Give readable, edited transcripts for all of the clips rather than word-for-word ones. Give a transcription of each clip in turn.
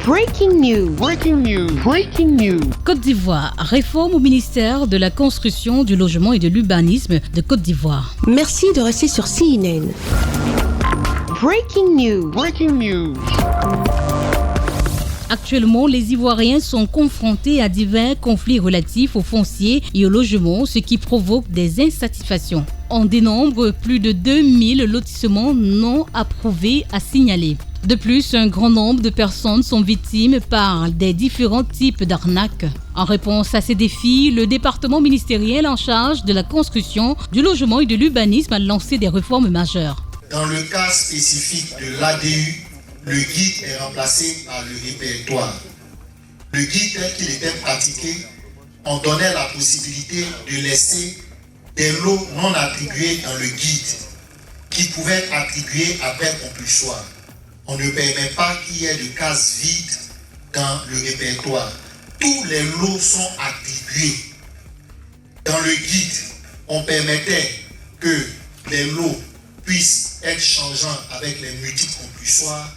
Breaking news. Breaking news. Breaking news. Côte d'Ivoire, réforme au ministère de la Construction, du Logement et de l'Urbanisme de Côte d'Ivoire. Merci de rester sur CNN. Breaking news. Breaking news. Actuellement, les Ivoiriens sont confrontés à divers conflits relatifs au foncier et au logement, ce qui provoque des insatisfactions. On dénombre plus de 2000 lotissements non approuvés à signaler. De plus, un grand nombre de personnes sont victimes par des différents types d'arnaques. En réponse à ces défis, le département ministériel en charge de la construction, du logement et de l'urbanisme a lancé des réformes majeures. Dans le cas spécifique de l'ADU, le guide est remplacé par le répertoire. Le guide tel qu'il était pratiqué, on donnait la possibilité de laisser des lots non attribués dans le guide qui pouvaient être attribués après compulsoire. On ne permet pas qu'il y ait de cases vides dans le répertoire. Tous les lots sont attribués. Dans le guide, on permettait que les lots puissent être changeants avec les multiples compulsoires.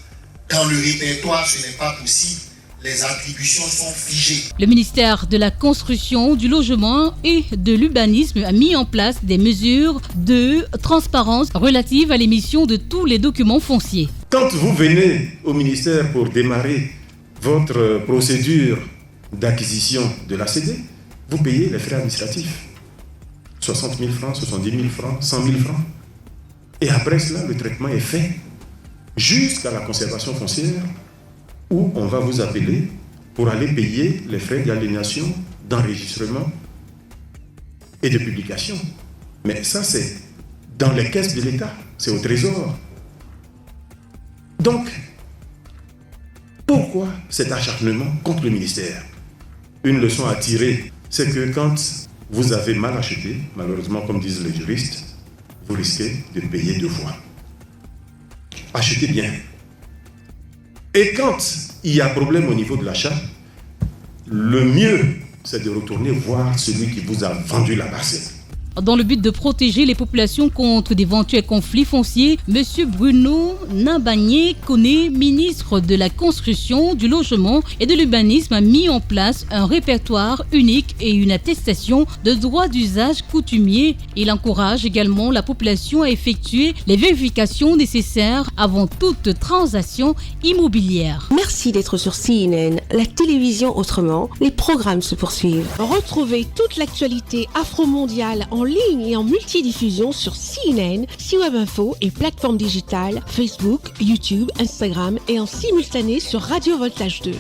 Dans le répertoire, ce n'est pas possible. Les attributions sont figées. Le ministère de la Construction, du Logement et de l'Urbanisme a mis en place des mesures de transparence relatives à l'émission de tous les documents fonciers. Quand vous venez au ministère pour démarrer votre procédure d'acquisition de l'ACD, vous payez les frais administratifs. 60 000 francs, 70 000 francs, 100 000 francs. Et après cela, le traitement est fait jusqu'à la conservation foncière où on va vous appeler pour aller payer les frais d'aliénation, d'enregistrement et de publication. Mais ça, c'est dans les caisses de l'État, c'est au Trésor. Donc, pourquoi cet acharnement contre le ministère? Une leçon à tirer, c'est que quand vous avez mal acheté, malheureusement, comme disent les juristes, vous risquez de payer deux fois. Achetez bien. Et quand il y a problème au niveau de l'achat, le mieux, c'est de retourner voir celui qui vous a vendu la parcelle. Dans le but de protéger les populations contre d'éventuels conflits fonciers, M. Bruno Nabagné Koné, ministre de la Construction, du Logement et de l'Urbanisme, a mis en place un répertoire unique et une attestation de droit d'usage coutumier. Il encourage également la population à effectuer les vérifications nécessaires avant toute transaction immobilière. Merci d'être sur CNN, la télévision autrement. Les programmes se poursuivent. Retrouvez toute l'actualité afro-mondiale en ligne et en multidiffusion sur CNN, C-Web Info et plateformes digitales, Facebook, YouTube, Instagram et en simultané sur Radio Voltage 2.